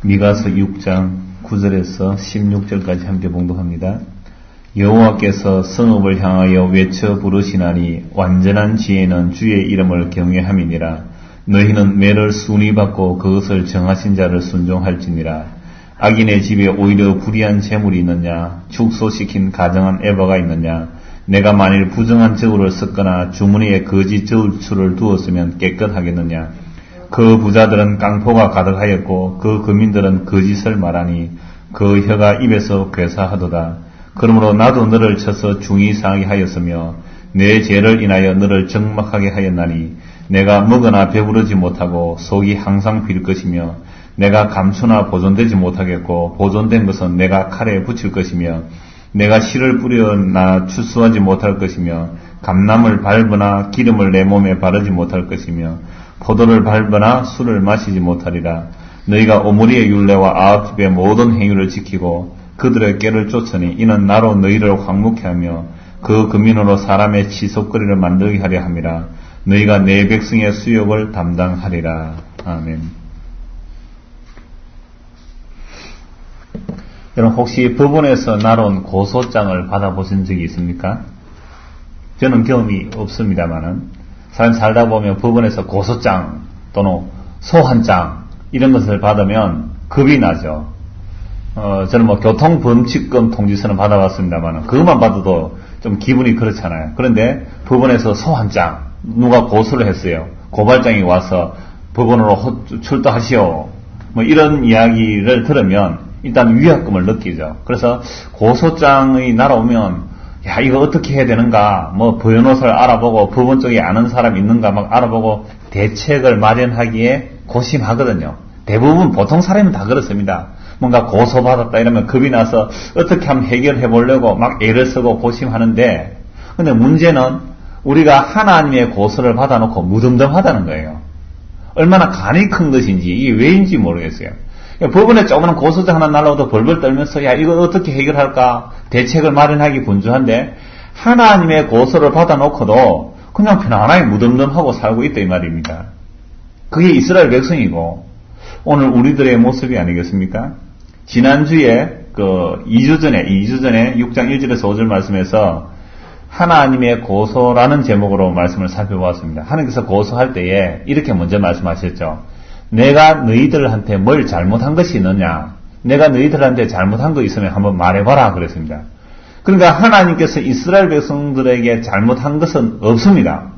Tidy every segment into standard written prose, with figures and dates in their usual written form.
미가서 6장 9절에서 16절까지 함께 봉독합니다. 여호와께서 성읍을 향하여 외쳐 부르시나니 완전한 지혜는 주의 이름을 경외함이니라. 너희는 매를 순위 받고 그것을 정하신 자를 순종할지니라. 악인의 집에 오히려 불의한 재물이 있느냐? 축소시킨 가정한 에바가 있느냐? 내가 만일 부정한 저울을 섞거나 주머니에 거짓 저울추를 두었으면 깨끗하겠느냐? 그 부자들은 깡포가 가득하였고 그 거민들은 거짓을 말하니 그 혀가 입에서 괴사하도다. 그러므로 나도 너를 쳐서 중히 상하게 하였으며 내 죄를 인하여 너를 적막하게 하였나니 내가 먹으나 배부르지 못하고 속이 항상 빌 것이며 내가 감추나 보존되지 못하겠고 보존된 것은 내가 칼에 붙일 것이며 내가 실을 뿌려나 추수하지 못할 것이며 감람을 밟으나 기름을 내 몸에 바르지 못할 것이며 포도를 밟으나 술을 마시지 못하리라. 너희가 오므리의 율례와 아합집의 모든 행위를 지키고 그들의 꾀를 쫓으니 이는 나로 너희를 황묵케 하며 그 금인으로 사람의 치솟거리를 만들게 하려 함이라. 너희가 내 백성의 수욕을 담당하리라. 아멘. 여러분 혹시 법원에서 날아온 고소장을 받아보신 적이 있습니까? 저는 경험이 없습니다만은 사람 살다 보면 법원에서 고소장 또는 소환장 이런 것을 받으면 겁이 나죠. 저는 교통범칙금 통지서는 받아봤습니다만 그것만 받아도 좀 기분이 그렇잖아요. 그런데 법원에서 소환장 누가 고소를 했어요. 고발장이 와서 법원으로 출두하시오. 이런 이야기를 들으면 일단 위압감을 느끼죠. 그래서 고소장이 날아오면 야 이거 어떻게 해야 되는가 변호사를 알아보고 법원 쪽에 아는 사람 있는가 막 알아보고 대책을 마련하기에 고심하거든요. 대부분 보통 사람은 다 그렇습니다. 뭔가 고소받았다 이러면 겁이 나서 어떻게 하면 해결해 보려고 막 애를 쓰고 고심하는데 근데 문제는 우리가 하나님의 고소를 받아놓고 무덤덤하다는 거예요. 얼마나 간이 큰 것인지 이게 왜인지 모르겠어요. 법원에 조그만 고소장 하나 날라오도 벌벌 떨면서 야 이거 어떻게 해결할까 대책을 마련하기 분주한데 하나님의 고소를 받아놓고도 그냥 편안하게 무덤덤하고 살고 있다 이 말입니다. 그게 이스라엘 백성이고 오늘 우리들의 모습이 아니겠습니까? 지난주에 2주 전에 6장 1절에서 5절 말씀에서 하나님의 고소라는 제목으로 말씀을 살펴보았습니다. 하나님께서 고소할 때에 이렇게 먼저 말씀하셨죠. 내가 너희들한테 뭘 잘못한 것이 있느냐? 내가 너희들한테 잘못한 거 있으면 한번 말해봐라 그랬습니다. 그러니까 하나님께서 이스라엘 백성들에게 잘못한 것은 없습니다.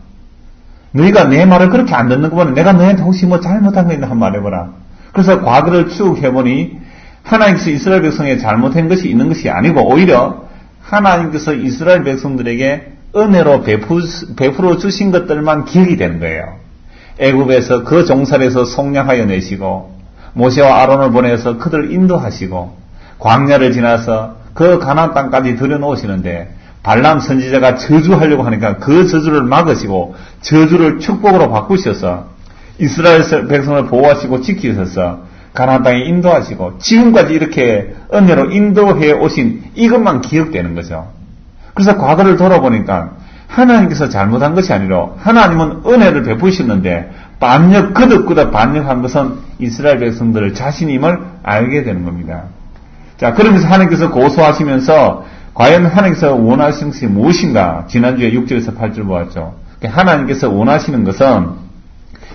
너희가 내 말을 그렇게 안 듣는 거 보면 내가 너희한테 혹시 잘못한 거 있나 한번 말해봐라. 그래서 과거를 추억해보니 하나님께서 이스라엘 백성에게 잘못한 것이 있는 것이 아니고 오히려 하나님께서 이스라엘 백성들에게 은혜로 베풀어 주신 것들만 기억이 되는 거예요. 애굽에서 그 종살에서 속량하여 내시고 모세와 아론을 보내서 그들을 인도하시고 광야를 지나서 그 가나안 땅까지 들여놓으시는데 발람 선지자가 저주하려고 하니까 그 저주를 막으시고 저주를 축복으로 바꾸셔서 이스라엘 백성을 보호하시고 지키셔서 가나안 땅에 인도하시고 지금까지 이렇게 은혜로 인도해 오신 이것만 기억되는 거죠. 그래서 과거를 돌아보니까 하나님께서 잘못한 것이 아니라 하나님은 은혜를 베푸시는데 거듭 반역한 것은 이스라엘 백성들 자신임을 알게 되는 겁니다. 자, 그러면서 하나님께서 고소하시면서 과연 하나님께서 원하시는 것이 무엇인가? 지난주에 6절에서 8절 보았죠. 하나님께서 원하시는 것은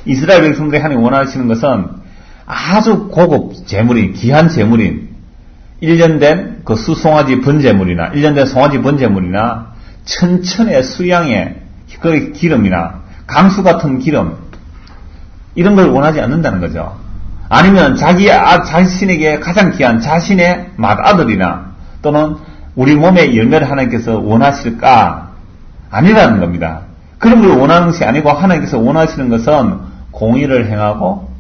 이스라엘 백성들이 하나님 원하시는 것은 아주 고급 재물인 귀한 재물인 1년 된 그 수송아지 번제물이나 1년 된 송아지 번제물이나 천천의 수양의 그 기름이나 강수 같은 기름 이런 걸 원하지 않는다는 거죠. 아니면 자신에게 가장 귀한 자신의 맏아들이나 또는 우리 몸의 열매를 하나님께서 원하실까? 아니라는 겁니다. 그런 걸 원하는 것이 아니고 하나님께서 원하시는 것은 공의를 행하고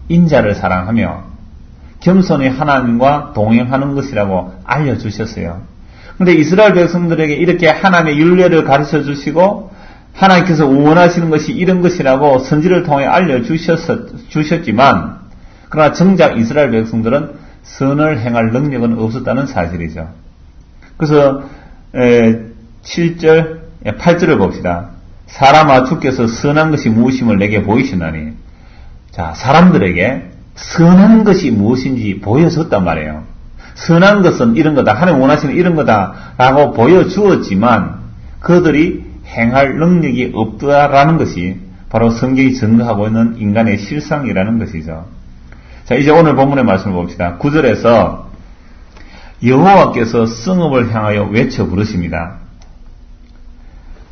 인자를 사랑하며 겸손히 하나님과 동행하는 것이라고 알려주셨어요. 그런데 이스라엘 백성들에게 이렇게 하나님의 율례를 가르쳐 주시고 하나님께서 원하시는 것이 이런 것이라고 선지를 통해 알려주셨지만 그러나 정작 이스라엘 백성들은 선을 행할 능력은 없었다는 사실이죠. 그래서 7절, 8절을 봅시다. 사람아 주께서 선한 것이 무엇임을 내게 보이시나니 자 사람들에게 선한 것이 무엇인지 보여줬단 말이에요. 선한 것은 이런 거다. 하나님 원하시는 이런 거다라고 보여주었지만 그들이 행할 능력이 없다라는 것이 바로 성경이 증거하고 있는 인간의 실상이라는 것이죠. 자, 이제 오늘 본문의 말씀을 봅시다. 9절에서 여호와께서 성읍을 향하여 외쳐 부르십니다.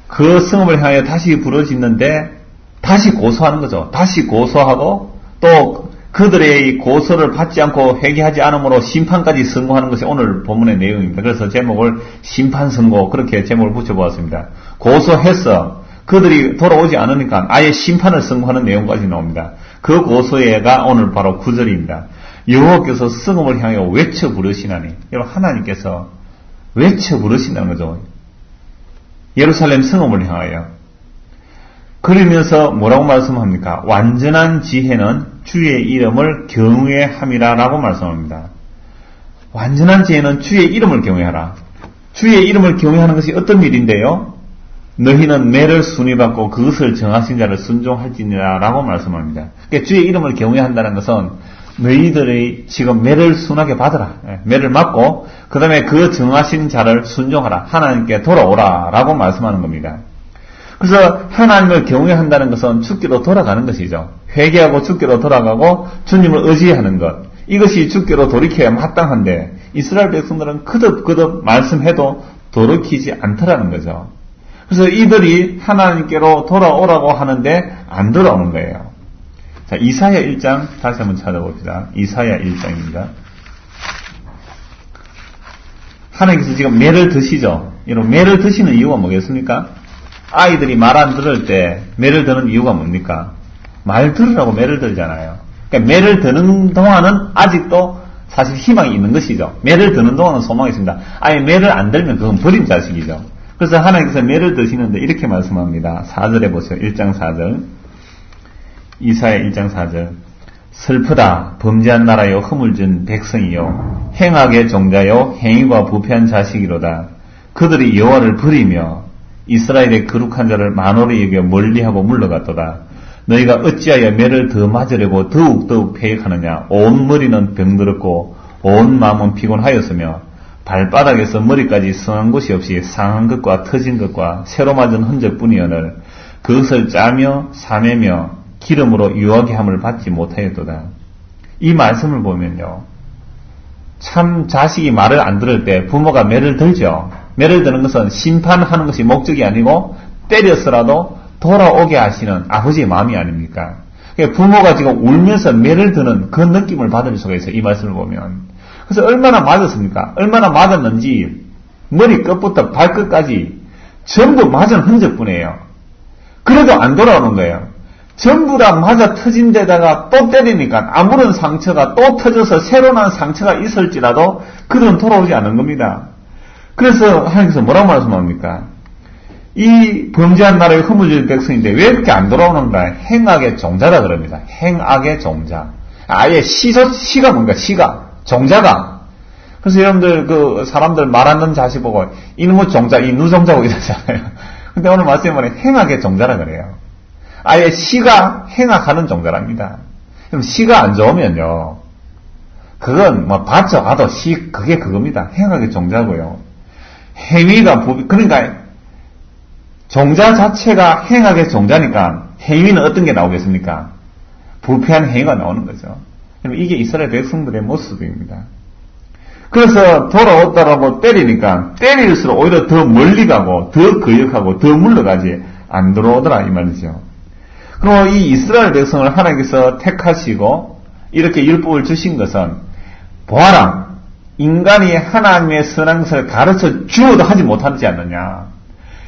그 성읍을 향하여 다시 부르짖는데 다시 고소하는 거죠. 다시 고소하고 또 그들의 이 고소를 받지 않고 회개하지 않으므로 심판까지 선고하는 것이 오늘 본문의 내용입니다. 그래서 제목을 심판선고 그렇게 제목을 붙여보았습니다. 고소해서 그들이 돌아오지 않으니까 아예 심판을 선고하는 내용까지 나옵니다. 그 고소회가 오늘 바로 9절입니다. 여호와께서 성읍을 향하여 외쳐 부르시나니, 여러분 하나님께서 외쳐 부르신다는 거죠. 예루살렘 성읍을 향하여. 그러면서 뭐라고 말씀합니까? 완전한 지혜는 주의 이름을 경외함이라 라고 말씀합니다. 완전한 지혜는 주의 이름을 경외하라. 주의 이름을 경외하는 것이 어떤 일인데요? 너희는 매를 순위받고 그것을 정하신 자를 순종할지니라 라고 말씀합니다. 그러니까 주의 이름을 경외한다는 것은 너희들이 지금 매를 순하게 받으라. 매를 맞고 그 다음에 그 정하신 자를 순종하라. 하나님께 돌아오라 라고 말씀하는 겁니다. 그래서 하나님을 경외한다는 것은 주께로 돌아가는 것이죠. 회개하고 주께로 돌아가고 주님을 의지하는 것. 이것이 주께로 돌이켜야 마땅한데 이스라엘 백성들은 거듭 말씀해도 돌이키지 않더라는 거죠. 그래서 이들이 하나님께로 돌아오라고 하는데 안 돌아오는 거예요. 자, 이사야 1장 다시 한번 찾아봅시다. 이사야 1장입니다. 하나님께서 지금 매를 드시죠. 이런 매를 드시는 이유가 뭐겠습니까? 아이들이 말 안 들을 때 매를 드는 이유가 뭡니까? 말 들으라고 매를 들잖아요. 그러니까 매를 드는 동안은 아직도 사실 희망이 있는 것이죠. 매를 드는 동안은 소망이 있습니다. 아예 매를 안 들면 그건 버린 자식이죠. 그래서 하나님께서 매를 드시는데 이렇게 말씀합니다. 4절에 보세요. 1장 4절. 이사야 1장 4절. 슬프다 범죄한 나라여 허물진 백성이요 행악의 종자요 행위가 부패한 자식이로다. 그들이 여호와를 버리며 이스라엘의 거룩한 자를 만홀히 여겨 멀리하고 물러갔도다. 너희가 어찌하여 매를 더 맞으려고 더욱 패역하느냐. 온 머리는 병들었고 온 마음은 피곤하였으며 발바닥에서 머리까지 성한 곳이 없이 상한 것과 터진 것과 새로 맞은 흔적뿐이오늘 그것을 짜며 사매며 기름으로 유하게 함을 받지 못하였도다. 이 말씀을 보면요, 참 자식이 말을 안 들을 때 부모가 매를 들죠. 매를 드는 것은 심판하는 것이 목적이 아니고 때려서라도 돌아오게 하시는 아버지의 마음이 아닙니까? 부모가 지금 울면서 매를 드는 그 느낌을 받을 수가 있어요. 이 말씀을 보면. 그래서 얼마나 맞았습니까? 얼마나 맞았는지 머리 끝부터 발끝까지 전부 맞은 흔적뿐이에요. 그래도 안 돌아오는 거예요. 전부 다 맞아 터진 데다가 또 때리니까 아무런 상처가 또 터져서 새로 난 상처가 있을지라도 그들은 돌아오지 않는 겁니다. 그래서 하나님께서 뭐라고 말씀합니까? 이 범죄한 나라의 허물진 백성인데 왜 이렇게 안 돌아오는가? 행악의 종자라 그럽니다. 행악의 종자. 아예 시가 뭔가 시가 종자가. 그래서 여러분들 그 사람들 말 안 듣는 자식 보고 이놈의 종자, 이 누종자고 이러잖아요. 근데 오늘 말씀에 보면 행악의 종자라 그래요. 아예 시가 행악하는 종자랍니다. 그럼 시가 안 좋으면요, 그건 뭐 받쳐 가도 그게 그겁니다. 행악의 종자고요. 행위가 그러니까 종자 자체가 행악의 종자니까 행위는 어떤 게 나오겠습니까? 부패한 행위가 나오는 거죠. 그럼 이게 이스라엘 백성들의 모습입니다. 그래서 돌아왔다라고 때리니까 때릴수록 오히려 더 멀리 가고 더 거역하고 더 물러가지 안 들어오더라 이 말이죠. 그리고 이 이스라엘 백성을 하나님께서 택하시고 이렇게 율법을 주신 것은 보아라, 인간이 하나님의 선한 것을 가르쳐 주어도 하지 못하지 않느냐.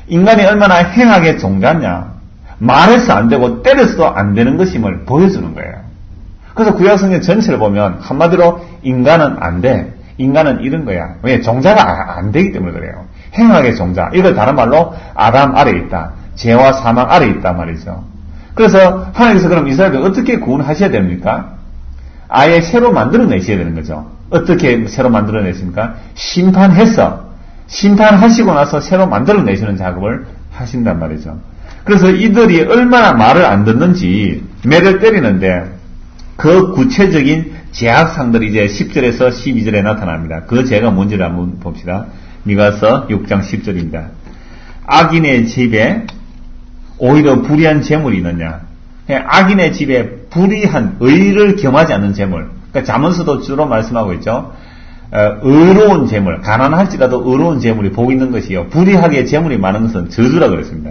인간이 얼마나 행악의 종자냐. 말해서 안 되고 때려서도 안 되는 것임을 보여주는 거예요. 그래서 구약성경 전체를 보면 한마디로 인간은 안 돼. 인간은 이런 거야. 왜? 종자가 안 되기 때문에 그래요. 행악의 종자. 이걸 다른 말로 아담 아래에 있다. 죄와 사망 아래에 있다 말이죠. 그래서 하나님께서 그럼 이스라엘을 어떻게 구원하셔야 됩니까? 아예 새로 만들어내셔야 되는 거죠. 어떻게 새로 만들어내십니까? 심판하시고 나서 새로 만들어내시는 작업을 하신단 말이죠. 그래서 이들이 얼마나 말을 안 듣는지 매를 때리는데 그 구체적인 제약상들이 이제 10절에서 12절에 나타납니다. 그 제가 뭔지를 한번 봅시다. 미가서 6장 10절입니다. 악인의 집에 오히려 불의한 재물이 있느냐. 악인의 집에 불의한, 의를 겸하지 않는 재물. 그러니까 잠언서도 주로 말씀하고 있죠. 의로운 재물, 가난할지라도 의로운 재물이 복 있는 것이요. 불의하게 재물이 많은 것은 저주라 그랬습니다.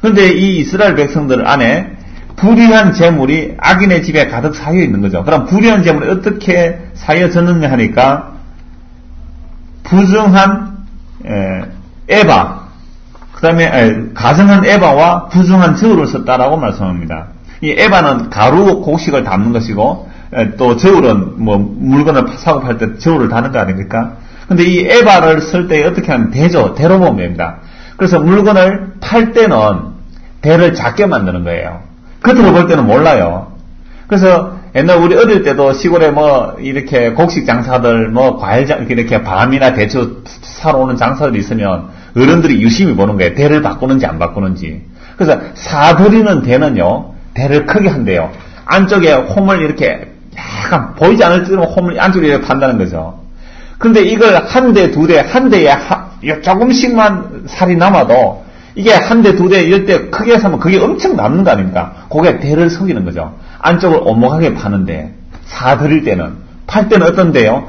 그런데 이 이스라엘 백성들 안에 불의한 재물이 악인의 집에 가득 쌓여 있는 거죠. 그럼 불의한 재물이 어떻게 쌓여졌느냐 하니까 부정한 에바, 그 다음에 가정한 에바와 부정한 저울을 썼다라고 말씀합니다. 이 에바는 가루 곡식을 담는 것이고 또 저울은 뭐 물건을 사고 팔 때 저울을 다는 거 아닙니까? 근데 이 에바를 쓸 때 어떻게 하면 대로 보면 됩니다. 그래서 물건을 팔 때는 대를 작게 만드는 거예요. 겉으로 볼 때는 몰라요. 그래서 옛날 우리 어릴 때도 시골에 뭐 이렇게 곡식 장사들 뭐 과일 이렇게 밤이나 대추 사러 오는 장사들이 있으면 어른들이 유심히 보는 거예요. 대를 바꾸는지 안 바꾸는지. 그래서 사들이는 대는요, 대를 크게 한대요. 안쪽에 홈을 이렇게 약간 보이지 않을 정도로 홈을 안쪽에 이렇게 판다는 거죠. 그런데 이걸 한 대, 두 대, 한 대에 조금씩만 살이 남아도 이게 한 대, 두 대, 이럴 때 크게 사면 그게 엄청 남는 거 아닙니까? 그게 대를 속이는 거죠. 안쪽을 오목하게 파는데, 사들일 때는, 팔 때는 어떤데요?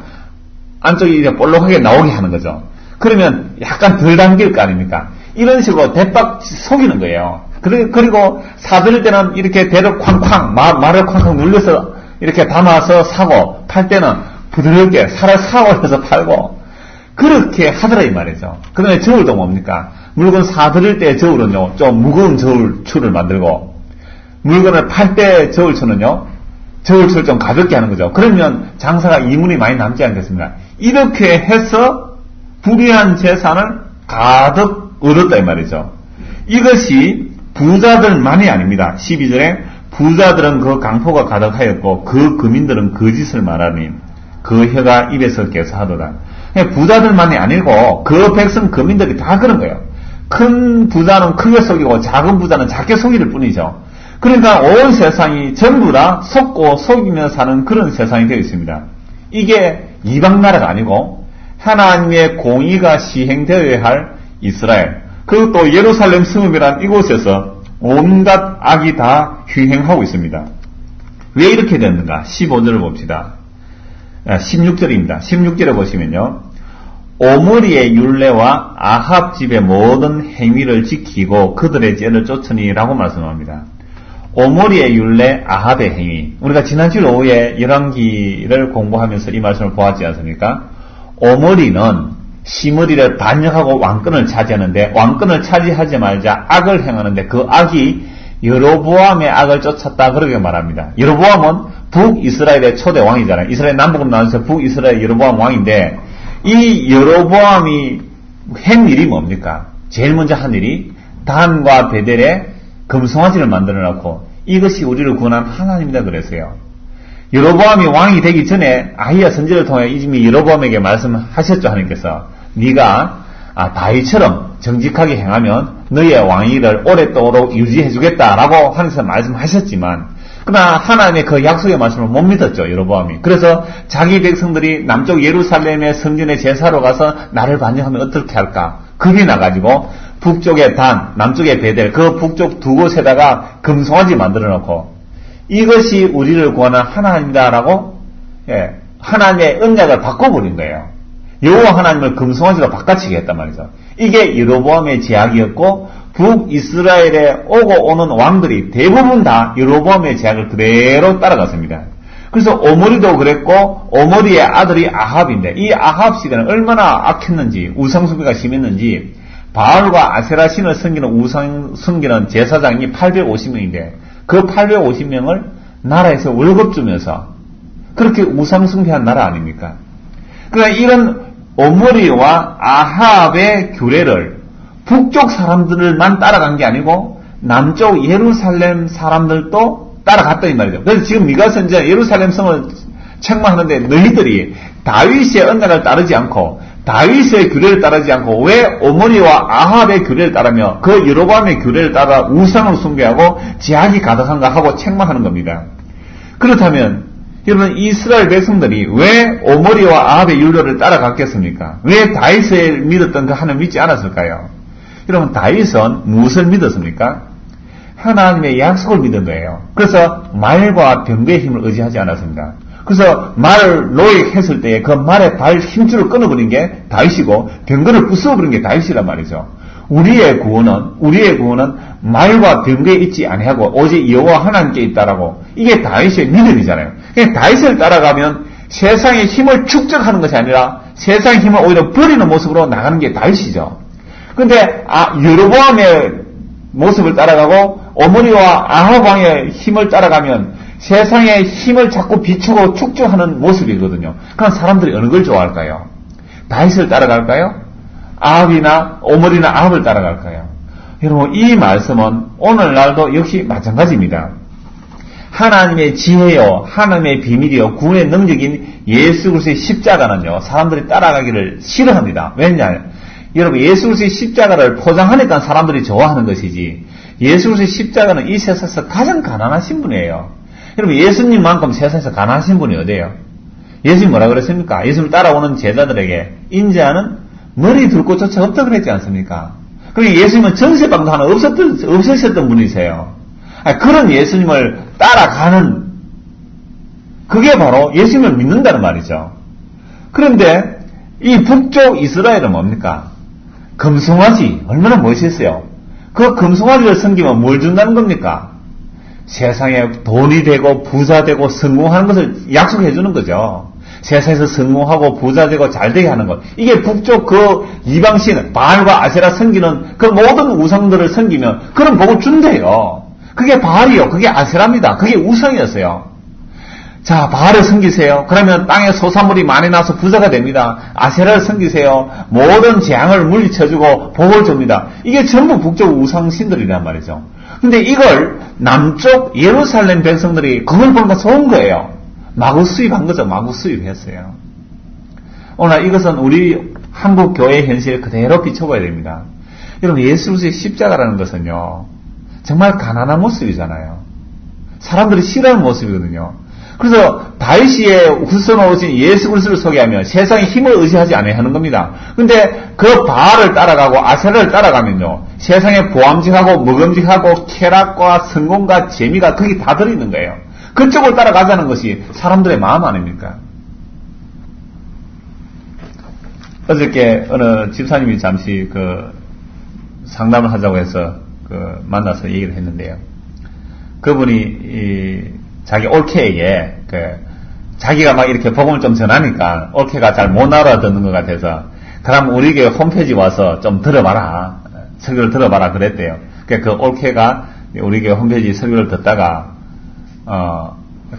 안쪽이 이제 볼록하게 나오게 하는 거죠. 그러면 약간 덜 당길 거 아닙니까? 이런 식으로 대박 속이는 거예요. 그리고 사들일 때는 이렇게 대를 쾅쾅, 말을 쾅쾅 눌려서 이렇게 담아서 사고, 팔 때는 부드럽게 살을 사올려서 팔고, 그렇게 하더라 이 말이죠. 그 다음에 저울도 뭡니까? 물건 사들일 때 저울은요, 좀 무거운 저울추를 만들고, 물건을 팔 때 저울추는요, 저울추를 좀 가볍게 하는 거죠. 그러면 장사가 이문이 많이 남지 않겠습니까? 이렇게 해서 불의한 재산을 가득 얻었다 이 말이죠. 이것이 부자들만이 아닙니다. 12절에 부자들은 그 강포가 가득하였고 그 금인들은 거짓을 말하니 그 혀가 입에서 개사하도다. 부자들만이 아니고 그 백성 금인들이 다 그런 거예요. 큰 부자는 크게 속이고 작은 부자는 작게 속일 뿐이죠. 그러니까 온 세상이 전부 다 속고 속이며 사는 그런 세상이 되어 있습니다. 이게 이방 나라가 아니고 하나님의 공의가 시행되어야 할 이스라엘, 그것도 예루살렘 성읍이란 이곳에서 온갖 악이 다 휘행하고 있습니다. 왜 이렇게 됐는가? 15절을 봅시다. 16절입니다. 16절에 보시면요. 오므리의 율례와 아합 집의 모든 행위를 지키고 그들의 죄를 쫓으니 라고 말씀합니다. 오므리의 율례, 아합의 행위. 우리가 지난주 오후에 열왕기를 공부하면서 이 말씀을 보았지 않습니까? 오므리는 시므리를 반역하고 왕권을 차지하는데 왕권을 차지하자마자 악을 행하는데 그 악이 여로보암의 악을 쫓았다 그렇게 말합니다. 여로보암은 북이스라엘의 초대 왕이잖아요. 이스라엘 남북으로 나눠서 북이스라엘 여로보암 왕인데 이 여로보암이 한 일이 뭡니까? 제일 먼저 한 일이 단과 베델에 금송아지를 만들어 놓고 이것이 우리를 구원한 하나님이다 그랬어요. 여로보암이 왕이 되기 전에 아히야 선지를 통해 이미 여로보암에게 말씀하셨죠. 하나님께서 네가 다윗처럼 정직하게 행하면 너의 왕위를 오랫도록 유지해주겠다라고 하면서 말씀하셨지만 그러나 하나님의 그 약속의 말씀을 못 믿었죠. 여로보암이. 그래서 자기 백성들이 남쪽 예루살렘의 성전에 제사로 가서 나를 반역하면 어떻게 할까? 겁이 나가지고 북쪽에 단, 남쪽에 베델, 그 북쪽 두 곳에다가 금송아지 만들어 놓고 이것이 우리를 구하는 하나님이다라고 하나님의 언약을 바꿔버린 거예요. 여호와 하나님을 금송아지로 바꿔치게 했단 말이죠. 이게 여로보암의 제약이었고 북이스라엘에 오고 오는 왕들이 대부분 다 여로보암의 제약을 그대로 따라갔습니다. 그래서 오므리도 그랬고 오므리의 아들이 아합인데 이 아합 시대는 얼마나 악했는지 우상숭배가 심했는지 바알과 아세라 신을 섬기는 우상 섬기는 제사장이 850명인데 그 850명을 나라에서 월급 주면서 그렇게 우상숭배한 나라 아닙니까? 그러니까 이런 오므리와 아합의 규례를 북쪽 사람들만 따라간 게 아니고 남쪽 예루살렘 사람들도 따라갔다 이 말이죠. 그래서 지금 미가 선지자 예루살렘 성을 책망하는데 너희들이 다윗의 언약을 따르지 않고 다윗의 규례를 따르지 않고 왜 오므리와 아합의 규례를 따르며 그 여로보암의 규례를 따라 우상을 숭배하고 제약이 가득한가 하고 책망하는 겁니다. 그렇다면 여러분, 이스라엘 백성들이 왜 오므리와 아합의 율법을 따라갔겠습니까? 왜 다윗을 믿었던 그 하나님 믿지 않았을까요? 여러분, 다윗은 무엇을 믿었습니까? 하나님의 약속을 믿은 거예요. 그래서 말과 병거의 힘을 의지하지 않았습니다. 그래서 말을 노획했을 때에 그 말의 발 힘줄을 끊어버린 게 다윗이고 병거를 부숴버린 게 다윗이란 말이죠. 우리의 구원은 말과 병거에 있지 아니하고 오직 여호와 하나님께 있다라고, 이게 다윗의 믿음이잖아요. 그러니까 다윗을 따라가면 세상의 힘을 축적하는 것이 아니라 세상의 힘을 오히려 버리는 모습으로 나가는 게 다윗이죠. 근데 여로보암의 모습을 따라가고 오므리와 아합 왕의 힘을 따라가면 세상의 힘을 자꾸 비추고 축적하는 모습이거든요. 그럼 사람들이 어느 걸 좋아할까요? 다윗을 따라갈까요? 아합이나 오므리나 아합을 따라갈까요? 여러분, 이 말씀은 오늘날도 역시 마찬가지입니다. 하나님의 지혜요, 하나님의 비밀이요, 구원의 능력인 예수 그리스도의 십자가는요, 사람들이 따라가기를 싫어합니다. 왜냐? 여러분, 예수 그리스도의 십자가를 포장하니까 사람들이 좋아하는 것이지, 예수 그리스도의 십자가는 이 세상에서 가장 가난하신 분이에요. 여러분, 예수님만큼 세상에서 가난하신 분이 어디예요? 예수님 뭐라 그랬습니까? 예수님 따라오는 제자들에게 인자는 머리 둘 곳조차 없다 그랬지 않습니까? 그러니까 예수님은 전세방도 하나 없으셨던 분이세요. 그런 예수님을 따라가는, 그게 바로 예수님을 믿는다는 말이죠. 그런데 이 북쪽 이스라엘은 뭡니까? 금송아지, 얼마나 멋있어요. 그 금송아지를 섬기면 뭘 준다는 겁니까? 세상에 돈이 되고 부자 되고 성공하는 것을 약속해 주는 거죠. 세상에서 성공하고 부자 되고 잘 되게 하는 것. 이게 북쪽 그 이방신, 바알과 아세라 섬기는 그 모든 우상들을 섬기면 그런 복을 준대요. 그게 바알이요. 그게 아세라입니다. 그게 우상이었어요. 자, 바알을 섬기세요. 그러면 땅에 소산물이 많이 나서 부자가 됩니다. 아세라를 섬기세요. 모든 재앙을 물리쳐주고 복을 줍니다. 이게 전부 북쪽 우상신들이란 말이죠. 근데 이걸 남쪽 예루살렘 백성들이 그걸 보니까 좋은 거예요. 마구 수입한 거죠. 마구 수입했어요. 오늘 이것은 우리 한국 교회의 현실을 그대로 비춰봐야 됩니다. 여러분, 예수 그리스도의 십자가라는 것은요, 정말 가난한 모습이잖아요. 사람들이 싫어하는 모습이거든요. 그래서 다윗의 후손으로 오신 예수 그리스도를 소개하면 세상의 힘을 의지하지 않아야 하는 겁니다. 근데 그 바알을 따라가고 아세라를 따라가면요, 세상에 보암직하고 먹음직하고 쾌락과 성공과 재미가 거기 다 들어있는 거예요. 그쪽을 따라가자는 것이 사람들의 마음 아닙니까? 어저께 어느 집사님이 잠시 상담을 하자고 해서 만나서 얘기를 했는데요. 그분이 자기 올케에게 자기가 막 이렇게 복음을 좀 전하니까 올케가 잘 못 알아듣는 것 같아서, 그럼 우리 교회 홈페이지 와서 좀 들어봐라, 설교를 들어봐라 그랬대요. 그 올케가 우리 교회 홈페이지 설교를 듣다가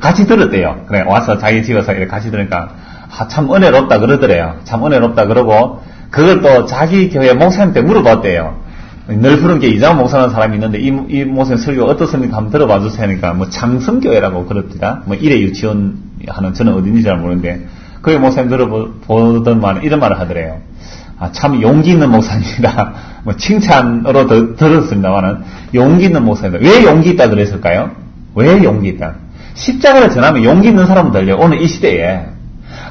같이 들었대요. 그래, 와서 자기 집에서 이렇게 같이 들으니까, 참 은혜롭다 그러더래요. 참 은혜롭다 그러고, 그걸 또 자기 교회 목사님한테 물어봤대요. 늘 부른 게 이장호 목사라는 사람이 있는데, 이 목사님 설교 어떻습니까? 한번 들어봐 주세요 하니까, 창성교회라고 그럽니다. 일회 유치원 하는, 저는 어딘지 잘 모르는데, 그 목사님 들어보더만 이런 말을 하더래요. 참 용기 있는 목사님이다. 칭찬으로 들었습니다만은, 용기 있는 목사님이다. 왜 용기 있다 그랬을까요? 왜 용기 있다? 십자가를 전하면 용기 있는 사람들요, 오늘 이 시대에.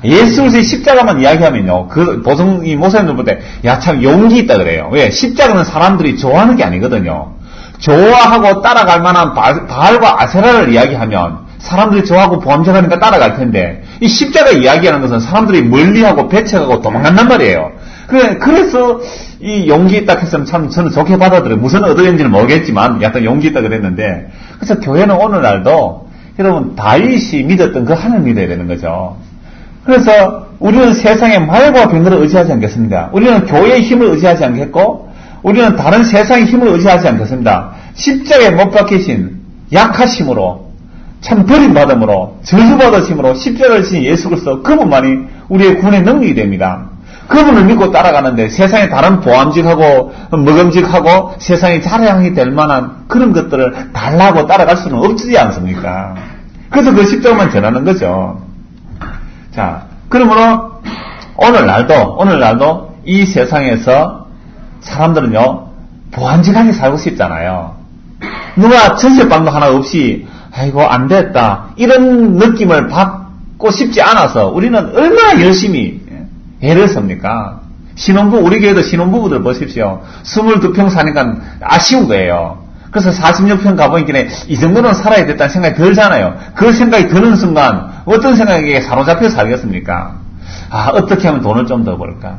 예수 그리스도의 십자가만 이야기하면요, 보통 이 목사님들 볼 때, 참 용기 있다 그래요. 왜? 십자가는 사람들이 좋아하는 게 아니거든요. 좋아하고 따라갈 만한 바알과 아세라를 이야기하면 사람들이 좋아하고 보암직하니까 따라갈 텐데, 이 십자가 이야기하는 것은 사람들이 멀리하고 배척하고 도망간단 말이에요. 그래서 이 용기 있다 했으면 참 저는 좋게 받아들여요. 무슨 의도인지는 모르겠지만 약간 용기 있다 그랬는데, 그래서 교회는 오늘날도 여러분 다윗이 믿었던 그 하나님 믿어야 되는 거죠. 그래서 우리는 세상의 말과 병거를 의지하지 않겠습니다. 우리는 교회의 힘을 의지하지 않겠고, 우리는 다른 세상의 힘을 의지하지 않겠습니다. 십자가에 못 박히신 약하심으로, 참 버림받음으로, 저주받으심으로 십자가를 지신 예수 그리스도, 그분만이 우리의 구원의 능력이 됩니다. 그분을 믿고 따라가는데 세상에 다른 보암직하고 먹음직하고 세상이 자랑이 될 만한 그런 것들을 달라고 따라갈 수는 없지 않습니까? 그래서 그 십자가만 전하는 거죠. 자, 그러므로 오늘날도 이 세상에서 사람들은요, 보암직하게 살고 싶잖아요. 누가 전세방도 하나 없이, 아이고, 안 됐다, 이런 느낌을 꼭 쉽지 않아서 우리는 얼마나 열심히 애를 씁니까? 우리 교회도 신혼부부들 보십시오. 22평 사니까 아쉬운 거예요. 그래서 46평 가보니까 이 정도는 살아야 됐다는 생각이 들잖아요. 그 생각이 드는 순간 어떤 생각에 사로잡혀 살겠습니까? 어떻게 하면 돈을 좀 더 벌까?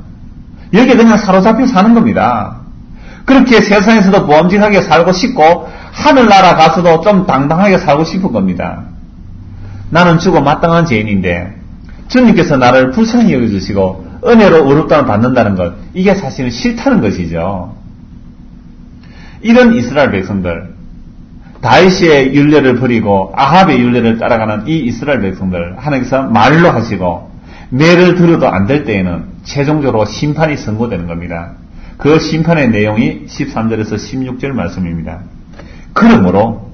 여기에 그냥 사로잡혀 사는 겁니다. 그렇게 세상에서도 보험직하게 살고 싶고 하늘나라 가서도 좀 당당하게 살고 싶은 겁니다. 나는 죽어 마땅한 죄인인데 주님께서 나를 불쌍히 여겨주시고 은혜로 의롭다함을 받는다는 것, 이게 사실은 싫다는 것이죠. 이런 이스라엘 백성들, 다윗의 율례를 버리고 아합의 율례를 따라가는 이 이스라엘 백성들, 하나님께서 말로 하시고 매를 들어도 안 될 때에는 최종적으로 심판이 선고되는 겁니다. 그 심판의 내용이 13절에서 16절 말씀입니다. 그러므로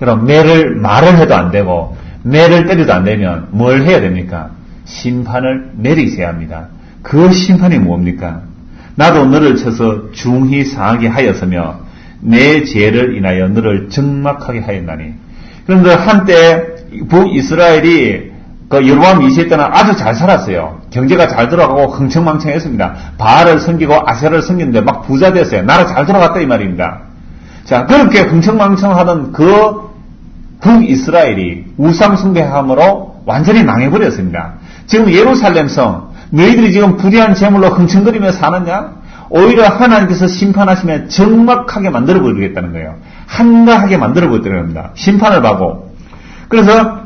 여러분, 말을 해도 안 되고 매를 때려도 안 되면 뭘 해야 됩니까? 심판을 내리셔야 합니다. 그 심판이 뭡니까? 나도 너를 쳐서 중히 상하게 하였으며 내 죄를 인하여 너를 적막하게 하였나니. 그런데 한때 북이스라엘이 여로보암 2세 때는 아주 잘 살았어요. 경제가 잘 돌아가고 흥청망청했습니다. 바알을 섬기고 아세라를 섬기는데 막 부자 됐어요. 나라 잘 돌아갔다 이 말입니다. 자, 그렇게 흥청망청하던 그 북이스라엘이 우상 숭배함으로 완전히 망해버렸습니다. 지금 예루살렘 성, 너희들이 지금 부대한 재물로 흥청거리며 사느냐? 오히려 하나님께서 심판하시면 적막하게 만들어버리겠다는 거예요. 한가하게 만들어버리겠다는 겁니다. 심판을 받고. 그래서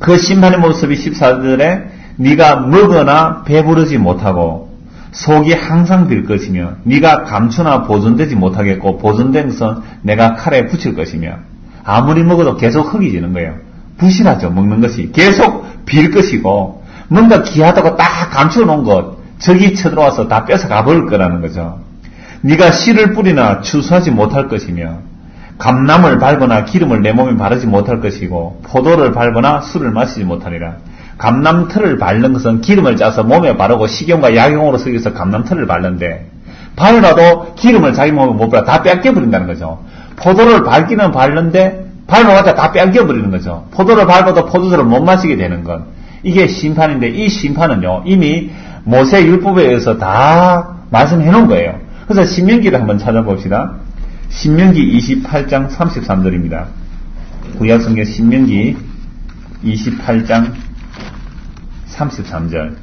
그 심판의 모습이 14절에 네가 먹으나 배부르지 못하고 속이 항상 빌 것이며 네가 감추나 보존되지 못하겠고 보존된 것은 내가 칼에 붙일 것이며 아무리 먹어도 계속 흙이 지는 거예요. 부실하죠. 먹는 것이. 계속 빌 것이고 뭔가 귀하다고 딱 감춰놓은 것 적이 쳐들어와서 다 뺏어가 버릴 거라는 거죠. 네가 씨를 뿌리나 추수하지 못할 것이며 감람을 밟거나 기름을 내 몸에 바르지 못할 것이고 포도를 밟거나 술을 마시지 못하리라. 감람틀을 밟는 것은 기름을 짜서 몸에 바르고 식용과 약용으로 쓰여서 감람틀을 밟는데 밟아도 기름을 자기 몸에 못 발라 다 뺏겨버린다는 거죠. 포도를 밟기는 밟는데 밟아봤자 다 뺏겨버리는 거죠. 포도를 밟아도 포도주를 못 마시게 되는 것. 이게 심판인데 이 심판은요 이미 모세 율법에 의해서 다 말씀해 놓은 거예요. 그래서 신명기를 한번 찾아봅시다. 신명기 28장 33절입니다. 구약성경 신명기 28장 33절.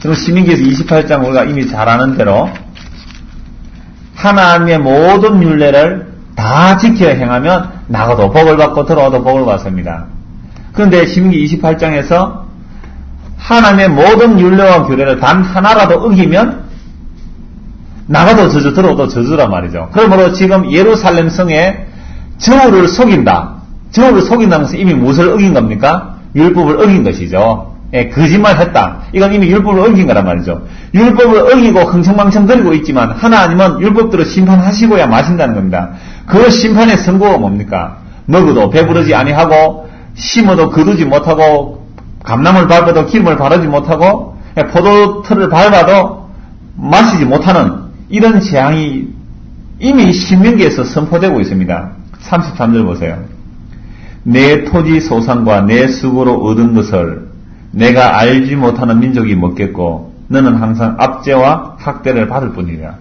그리고 신명기에서 28장 우리가 이미 잘 아는 대로 하나님의 모든 율례를 다 지켜 행하면 나가도 복을 받고 들어와도 복을 받습니다. 그런데 신명기 28장에서 하나님의 모든 율례와 규례를 단 하나라도 어기면 나가도 저주 들어오도 저주란 말이죠. 그러므로 지금 예루살렘 성에 저울을 속인다. 저울을 속인다는 것은 이미 무엇을 어긴 겁니까? 율법을 어긴 것이죠. 예, 거짓말했다. 이건 이미 율법을 어긴 거란 말이죠. 율법을 어기고 흥청망청 거리고 있지만 하나님은 율법대로 심판하시고야 마신다는 겁니다. 그 심판의 선고가 뭡니까? 먹어도 배부르지 아니하고 심어도 거두지 못하고 감람을 밟아도 기름을 바르지 못하고 포도틀을 밟아도 마시지 못하는 이런 재앙이 이미 신명기에서 선포되고 있습니다. 33절 보세요. 내 토지 소산과 내 수고로 얻은 것을 내가 알지 못하는 민족이 먹겠고 너는 항상 압제와 학대를 받을 뿐이라.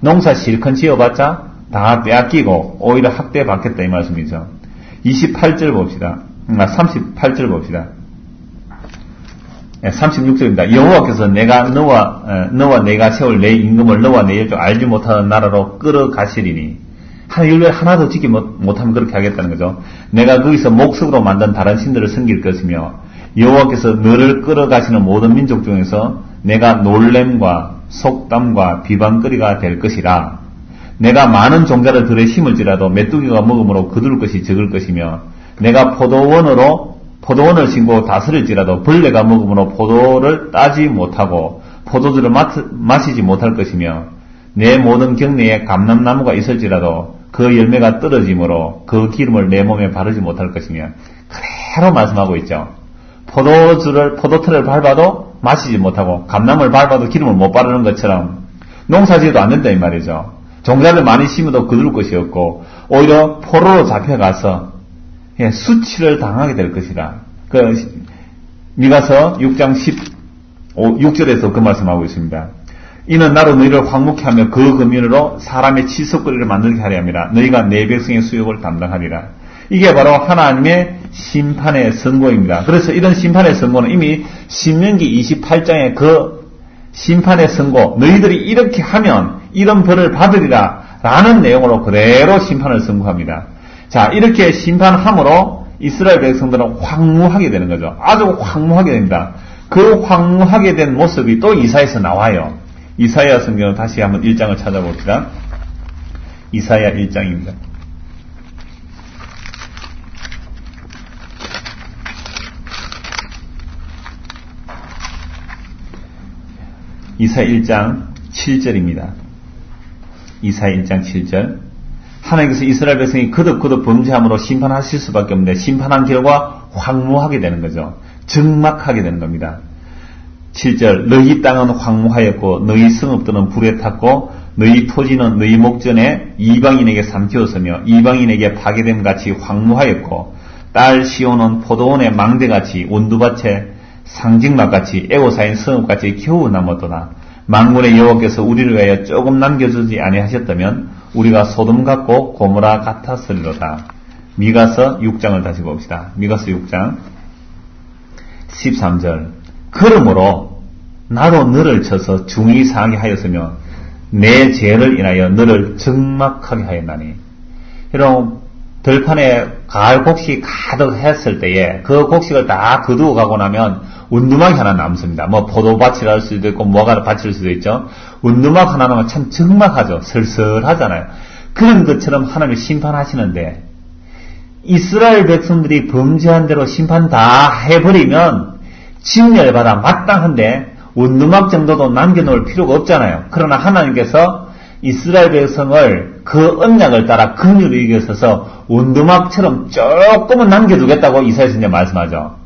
농사 실컷 지어봤자 다 빼앗기고 오히려 학대받겠다 이 말씀이죠. 28절 봅시다. 38절 봅시다. 36절입니다. 여호와께서 내가 너와 내가 세울 내 임금을 너와 내 열조 알지 못하는 나라로 끌어가시리니 하나님 율례 하나도 지키 못하면 그렇게 하겠다는 거죠. 내가 거기서 목석으로 만든 다른 신들을 섬길 것이며 여호와께서 너를 끌어가시는 모든 민족 중에서 내가 놀램과 속담과 비방거리가 될 것이라. 내가 많은 종자를 들에 심을지라도 메뚜기가 먹음으로 거둘 것이 적을 것이며 내가 포도원을 심고 다스릴지라도 벌레가 먹음으로 포도를 따지 못하고 포도주를 마시지 못할 것이며 내 모든 경내에 감람나무가 있을지라도 그 열매가 떨어지므로 그 기름을 내 몸에 바르지 못할 것이며 그대로 말씀하고 있죠. 포도틀을 밟아도 마시지 못하고 감람을 밟아도 기름을 못 바르는 것처럼 농사지어도 안 된다 이 말이죠. 종자를 많이 심어도 거둘 것이 없고 오히려 포로로 잡혀가서 수치를 당하게 될 것이라. 미가서 6장 6절에서 그 말씀하고 있습니다. 이는 나로 너희를 황무케 하며 그 금연으로 사람의 치석거리를 만들게 하려 함이라. 너희가 내 백성의 수욕을 담당하리라. 이게 바로 하나님의 심판의 선고입니다. 그래서 이런 심판의 선고는 이미 신명기 28장의 그 심판의 선고, 너희들이 이렇게 하면 이런 벌을 받으리라 라는 내용으로 그대로 심판을 선고합니다. 자, 이렇게 심판함으로 이스라엘 백성들은 황무하게 되는 거죠. 아주 황무하게 됩니다. 그 황무하게 된 모습이 또 이사야에서 나와요. 이사야 성경을 다시 한번 1장을 찾아봅시다. 이사야 1장입니다. 이사야 1장 7절입니다. 이사야 1장 7절. 하나님께서 이스라엘 백성이 거듭 범죄함으로 심판하실 수밖에 없는데 심판한 결과 황무하게 되는 거죠. 적막하게 되는 겁니다. 7절. 너희 땅은 황무하였고 너희 성읍들은 불에 탔고 너희 토지는 너희 목전에 이방인에게 삼키었으며 이방인에게 파괴됨같이 황무하였고 딸 시온은 포도원의 망대같이 원두밭에 상징막같이 애고사인 성읍같이 겨우 남았도다. 만군의 여호와께서 우리를 위하여 조금 남겨주지 아니하셨다면 우리가 소돔 같고 고모라 같았으리로다. 미가서 6장을 다시 봅시다. 미가서 6장 13절. 그러므로 나로 너를 쳐서 중히 상하게 하였으며 내 죄를 인하여 너를 적막하게 하였나니. 여러분, 들판에 가을 곡식이 가득했을 때에 그 곡식을 다 거두어 가고 나면 운두막이 하나 남습니다. 뭐 포도밭이랄 수도 있고 뭐가 밭일 수도 있죠. 운두막 하나 남으면 참 적막하죠. 설설하잖아요. 그런 것처럼 하나님이 심판하시는데 이스라엘 백성들이 범죄한 대로 심판 다 해버리면 진멸받아 마땅한데 운두막 정도도 남겨놓을 필요가 없잖아요. 그러나 하나님께서 이스라엘 백성을 그 언약을 따라 긍휼히 여기셔서 운두막처럼 조금은 남겨두겠다고 이사야서 이제 말씀하죠.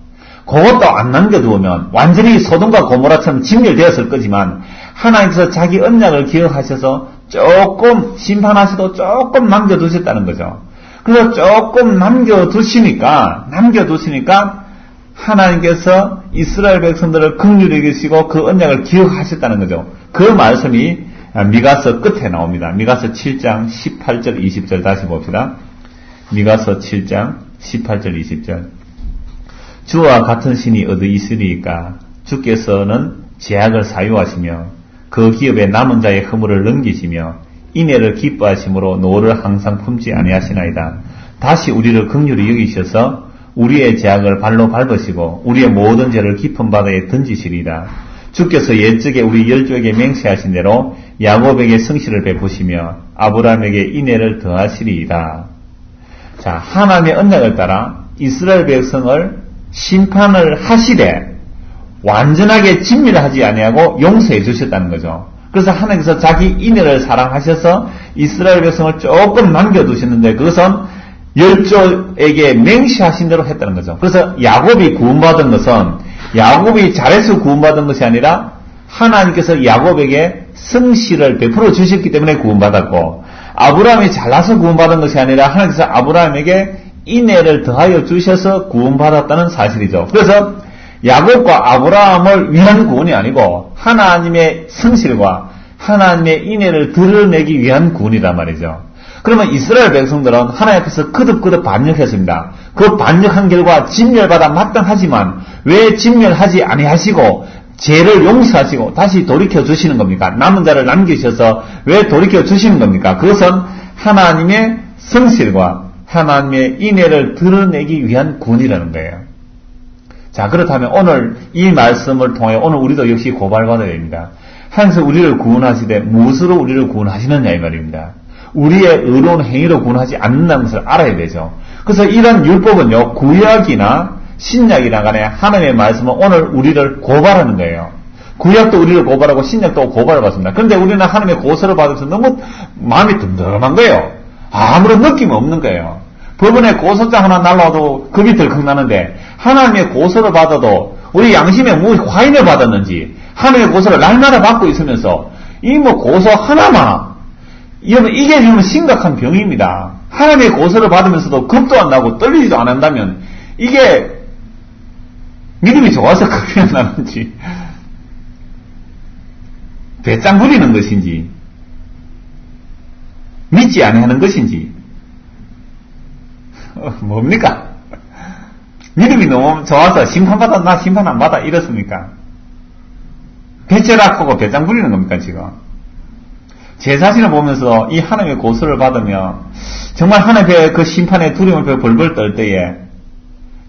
그것도 안 남겨두면 완전히 소돔과 고모라처럼 진멸되었을 거지만 하나님께서 자기 언약을 기억하셔서 조금 심판하셔도 조금 남겨두셨다는 거죠. 그래서 조금 남겨두시니까 하나님께서 이스라엘 백성들을 긍휼히 여기시고 그 언약을 기억하셨다는 거죠. 그 말씀이 미가서 끝에 나옵니다. 미가서 7장 18절 20절 다시 봅시다. 미가서 7장 18절 20절. 주와 같은 신이 어디 있으리까? 주께서는 제약을 사유하시며 그 기업에 남은 자의 허물을 넘기시며 인애를 기뻐하심으로 노를 항상 품지 아니하시나이다. 다시 우리를 긍휼히 여기셔서 우리의 제약을 발로 밟으시고 우리의 모든 죄를 깊은 바다에 던지시리라. 주께서 옛적에 우리 열조에게 맹세하신 대로 야곱에게 성실을 베푸시며 아브라함에게 인애를 더하시리이다. 자, 하나님의 언약을 따라 이스라엘 백성을 심판을 하시되 완전하게 진멸하지 아니하고 용서해 주셨다는 거죠. 그래서 하나님께서 자기 인애를 사랑하셔서 이스라엘 백성을 조금 남겨두셨는데 그것은 열조에게 맹세하신 대로 했다는 거죠. 그래서 야곱이 구원받은 것은 야곱이 잘해서 구원받은 것이 아니라 하나님께서 야곱에게 성실을 베풀어 주셨기 때문에 구원받았고 아브라함이 잘나서 구원받은 것이 아니라 하나님께서 아브라함에게 인애를 더하여 주셔서 구원받았다는 사실이죠. 그래서 야곱과 아브라함을 위한 구원이 아니고 하나님의 성실과 하나님의 인애를 드러내기 위한 구원이란 말이죠. 그러면 이스라엘 백성들은 하나님께서 거듭 반역했습니다. 그 반역한 결과 진멸받아 마땅하지만 왜 진멸하지 아니하시고 죄를 용서하시고 다시 돌이켜 주시는 겁니까? 남은 자를 남기셔서 왜 돌이켜 주시는 겁니까? 그것은 하나님의 성실과 하나님의 인애를 드러내기 위한 구원이라는 거예요. 자, 그렇다면 오늘 이 말씀을 통해 오늘 우리도 역시 고발받아야 됩니다. 하나님께서 우리를 구원하시되 무엇으로 우리를 구원하시느냐 이 말입니다. 우리의 의로운 행위로 구원하지 않는다는 것을 알아야 되죠. 그래서 이런 율법은요, 구약이나 신약이나 간에 하나님의 말씀은 오늘 우리를 고발하는 거예요. 구약도 우리를 고발하고 신약도 고발을 받습니다. 그런데 우리는 하나님의 고소를 받아서 너무 마음이 든든한 거예요. 아무런 느낌이 없는 거예요. 법원에 고소장 하나 날라와도 겁이 덜컥 나는데 하나님의 고소를 받아도 우리 양심에 뭐 화인을 받았는지 하나님의 고소를 날마다 받고 있으면서 이 뭐 고소 하나만 이게 지금 심각한 병입니다. 하나님의 고소를 받으면서도 겁도 안 나고 떨리지도 안 한다면 이게 믿음이 좋아서 그렇게 나는지, 배짱 부리는 것인지, 믿지 아니하는 것인지, 뭡니까? 믿음이 너무 좋아서 심판받아, 나 심판 안 받아, 이렇습니까? 배째락하고 배짱 부리는 겁니까, 지금? 제 자신을 보면서 이 하나님의 고소를 받으며, 정말 하나님의 그 심판의 두려움을 벌벌 떨 때에,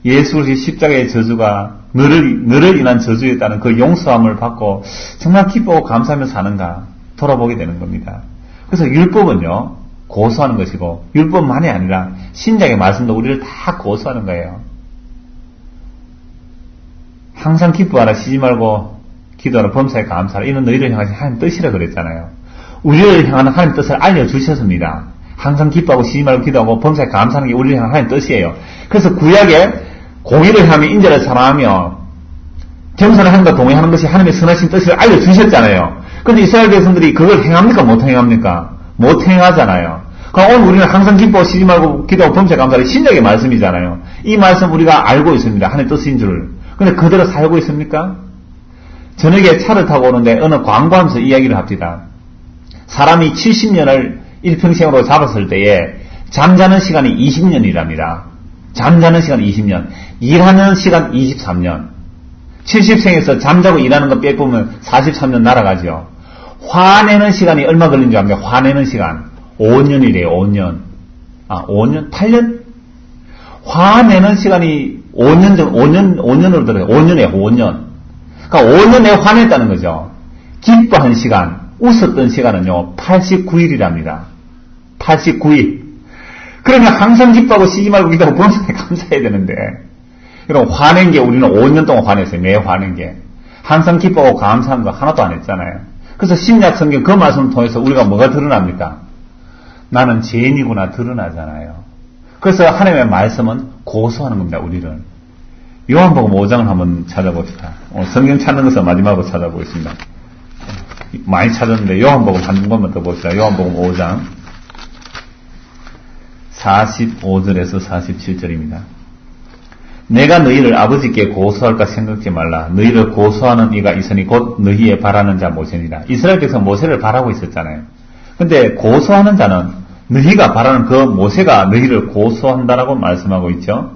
예수 그리스도의 십자가의 저주가 너를 인한 저주였다는 그 용서함을 받고 정말 기뻐하고 감사하며 사는가 돌아보게 되는 겁니다. 그래서 율법은요, 고소하는 것이고 율법만이 아니라 신약의 말씀도 우리를 다 고소하는 거예요. 항상 기뻐하라, 쉬지 말고 기도하라, 범사에 감사하라, 이는 너희를 향하신 하나님 뜻이라 그랬잖아요. 우리를 향하는 하나님 뜻을 알려주셨습니다. 항상 기뻐하고 쉬지 말고 기도하고 범사에 감사하는 게 우리를 향한 하나님 뜻이에요. 그래서 구약에 공의를 행하며 인자를 사랑하며 겸손한 행동과 동의하는 것이 하나님의 선하신 뜻을 알려주셨잖아요. 그런데 이스라엘 백성들이 그걸 행합니까? 못 행합니까? 못 행하잖아요. 그럼 오늘 우리는 항상 기뻐하고 쉬지 말고 기도하고 범사에 감사하라, 신약의 말씀이잖아요. 이 말씀 우리가 알고 있습니다. 하나님의 뜻인 줄. 근데 그대로 살고 있습니까? 저녁에 차를 타고 오는데 어느 광고하면서 이야기를 합니다. 사람이 70년을 일평생으로 잡았을 때에 잠자는 시간이 20년이랍니다. 잠자는 시간 20년, 일하는 시간 23년. 70생에서 잠자고 일하는 거 빼보면 43년 날아가죠. 화내는 시간이 얼마 걸린 줄 압니까? 화내는 시간 5년이래요. 5년. 5년? 8년? 화내는 시간이 5년 전, 5년으로 들어요. 5년이에요. 5년. 그러니까 5년에 화냈다는 거죠. 기뻐한 시간, 웃었던 시간은요, 89일이랍니다. 89일. 그러면 항상 기뻐하고 쉬지 말고 기도하고 범사에 감사해야 되는데, 그럼 화낸 게 우리는 5년 동안 화냈어요. 매 화낸 게. 항상 기뻐하고 감사한 거 하나도 안 했잖아요. 그래서 신약 성경 그 말씀을 통해서 우리가 뭐가 드러납니까? 나는 죄인이구나 드러나잖아요. 그래서 하나님의 말씀은 고소하는 겁니다. 우리를. 요한복음 5장을 한번 찾아봅시다. 성경 찾는 것은 마지막으로 찾아보겠습니다. 많이 찾았는데 요한복음 한 번만 더 봅시다. 요한복음 5장 45절에서 47절입니다. 내가 너희를 아버지께 고소할까 생각지 말라. 너희를 고소하는 이가 있으니 곧 너희의 바라는 자 모세니라. 이스라엘 백성 모세를 바라고 있었잖아요. 근데 고소하는 자는 너희가 바라는 그 모세가 너희를 고소한다라고 말씀하고 있죠.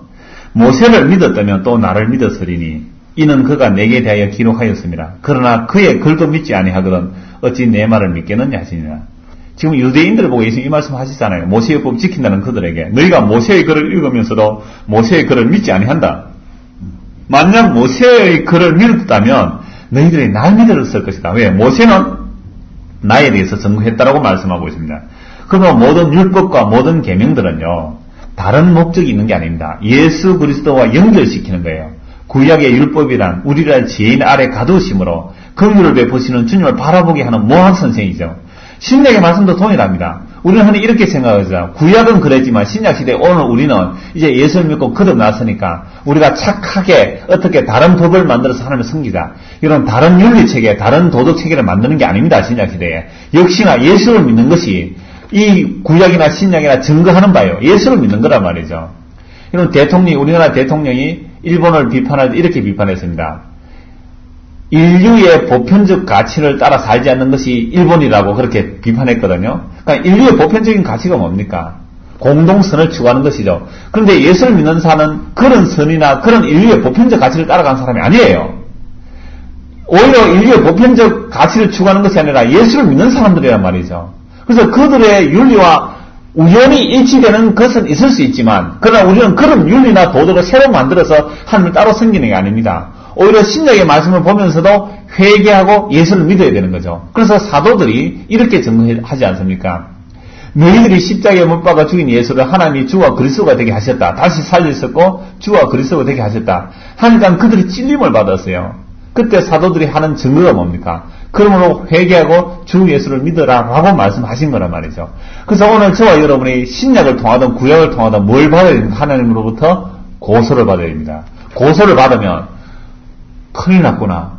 모세를 믿었다면 또 나를 믿었으리니 이는 그가 내게 대하여 기록하였습니다. 그러나 그의 글도 믿지 아니하거든 어찌 내 말을 믿겠느냐 하시니라. 지금 유대인들 보고 예수님 이 말씀 하시잖아요. 모세의 법 지킨다는 그들에게 너희가 모세의 글을 읽으면서도 모세의 글을 믿지 아니한다. 만약 모세의 글을 믿었다면 너희들이 날 믿었을 것이다. 왜? 모세는 나에 대해서 증거했다라고 말씀하고 있습니다. 그러면 모든 율법과 모든 계명들은요, 다른 목적이 있는 게 아닙니다. 예수 그리스도와 연결시키는 거예요. 구약의 율법이란 우리를 죄인 아래 가두심으로 긍휼을 베푸시는 주님을 바라보게 하는 모학 선생이죠. 신약의 말씀도 동일합니다. 우리는 흔히 이렇게 생각하죠. 구약은 그랬지만 신약 시대에 오늘 우리는 이제 예수를 믿고 거듭났으니까 우리가 착하게 어떻게 다른 법을 만들어서 하나님을 섬기자. 이런 다른 윤리체계, 다른 도덕체계를 만드는 게 아닙니다. 신약 시대에. 역시나 예수를 믿는 것이 이 구약이나 신약이나 증거하는 바예요. 예수를 믿는 거란 말이죠. 이런 우리나라 대통령이 일본을 비판할 때 이렇게 비판했습니다. 인류의 보편적 가치를 따라 살지 않는 것이 일본이라고 그렇게 비판했거든요. 그러니까 인류의 보편적인 가치가 뭡니까? 공동선을 추구하는 것이죠. 그런데 예수를 믿는 사람은 그런 선이나 그런 인류의 보편적 가치를 따라가는 사람이 아니에요. 오히려 인류의 보편적 가치를 추구하는 것이 아니라 예수를 믿는 사람들이란 말이죠. 그래서 그들의 윤리와 우연히 일치되는 것은 있을 수 있지만, 그러나 우리는 그런 윤리나 도덕을 새로 만들어서 하나님을 따로 섬기는 게 아닙니다. 오히려 신약의 말씀을 보면서도 회개하고 예수를 믿어야 되는 거죠. 그래서 사도들이 이렇게 증거하지 않습니까? 너희들이 십자가에 못 박아 죽인 예수를 하나님이 주와 그리스도가 되게 하셨다. 다시 살리셨고 주와 그리스도가 되게 하셨다. 하니까 그들이 찔림을 받았어요. 그때 사도들이 하는 증거가 뭡니까? 그러므로 회개하고 주 예수를 믿어라 라고 말씀하신 거란 말이죠. 그래서 오늘 저와 여러분이 신약을 통하든 구약을 통하든 뭘 받아야 됩니까? 하나님으로부터 고소를 받아야 됩니다. 고소를 받으면 큰일 났구나.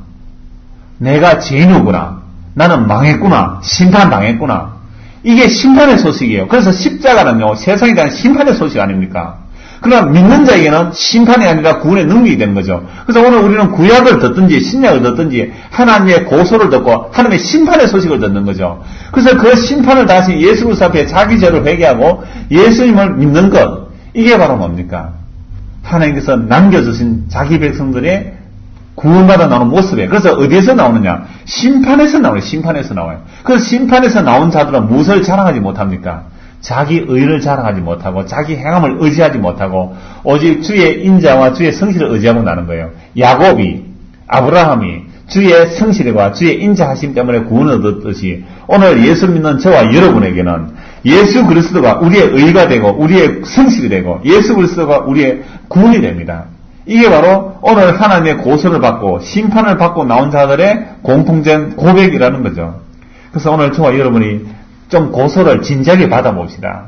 내가 죄인이구나. 나는 망했구나. 심판당했구나. 이게 심판의 소식이에요. 그래서 십자가는요, 세상에 대한 심판의 소식 아닙니까? 그러나 믿는 자에게는 심판이 아니라 구원의 능력이 되는 거죠. 그래서 오늘 우리는 구약을 듣든지 신약을 듣든지 하나님의 고소를 듣고 하나님의 심판의 소식을 듣는 거죠. 그래서 그 심판을 다시 예수 그리스도 앞에 자기 죄를 회개하고 예수님을 믿는 것, 이게 바로 뭡니까? 하나님께서 남겨주신 자기 백성들의 구원받아 나오는 모습이에요. 그래서 어디에서 나오느냐? 심판에서 나와요. 심판에서 나와요. 그 심판에서 나온 자들은 무엇을 자랑하지 못합니까? 자기 의를 자랑하지 못하고 자기 행함을 의지하지 못하고 오직 주의 인자와 주의 성실을 의지하고 나는 거예요. 야곱이, 아브라함이 주의 성실과 주의 인자하심 때문에 구원을 얻었듯이 오늘 예수 믿는 저와 여러분에게는 예수 그리스도가 우리의 의가 되고 우리의 성실이 되고 예수 그리스도가 우리의 구원이 됩니다. 이게 바로 오늘 하나님의 고소를 받고 심판을 받고 나온 자들의 공통된 고백이라는 거죠. 그래서 오늘 저와 여러분이 좀 고소를 진지하게 받아봅시다.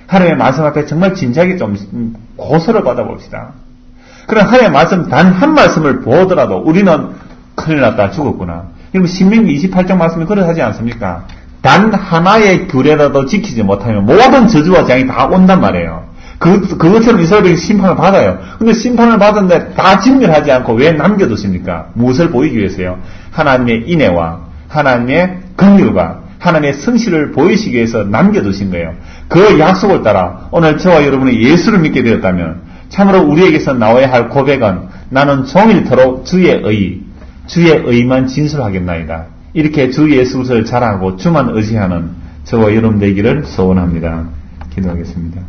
하나님의 말씀 앞에 정말 진지하게 좀 고소를 받아봅시다. 그럼 하나님의 말씀 단 한 말씀을 보더라도 우리는 큰일 났다, 죽었구나. 여러분 신명기 28장 말씀이 그러하지 않습니까? 단 하나의 규례라도 지키지 못하면 모든 저주와 재앙이 다 온단 말이에요. 그것처럼 이스라엘이 심판을 받아요. 근데 심판을 받았는데 다 진멸하지 않고 왜 남겨두십니까? 무엇을 보이기 위해서요? 하나님의 인애와 하나님의 긍휼과 하나님의 성실을 보이시기 위해서 남겨두신 거예요. 그 약속을 따라 오늘 저와 여러분이 예수를 믿게 되었다면 참으로 우리에게서 나와야 할 고백은 나는 종일토록 주의 의만 진술하겠나이다. 이렇게 주 예수 그리스도를 자랑하고 주만 의지하는 저와 여러분 되기를 소원합니다. 기도하겠습니다.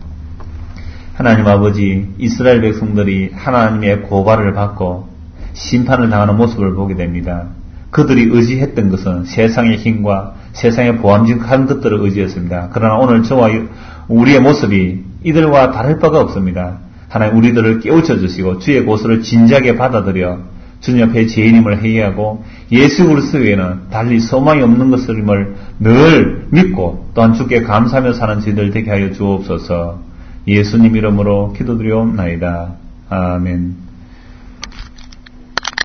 하나님 아버지, 이스라엘 백성들이 하나님의 고발을 받고 심판을 당하는 모습을 보게 됩니다. 그들이 의지했던 것은 세상의 힘과 세상의 보암직한 것들을 의지했습니다. 그러나 오늘 저와 우리의 모습이 이들과 다를 바가 없습니다. 하나님 우리들을 깨우쳐 주시고 주의 고소를 진지하게 받아들여 주님 앞에 죄인임을 회개하고 예수 그리스도 외에는 달리 소망이 없는 것임을 늘 믿고 또한 주께 감사하며 사는 저희들 되게 하여 주옵소서. 예수님 이름으로 기도드리옵나이다. 아멘.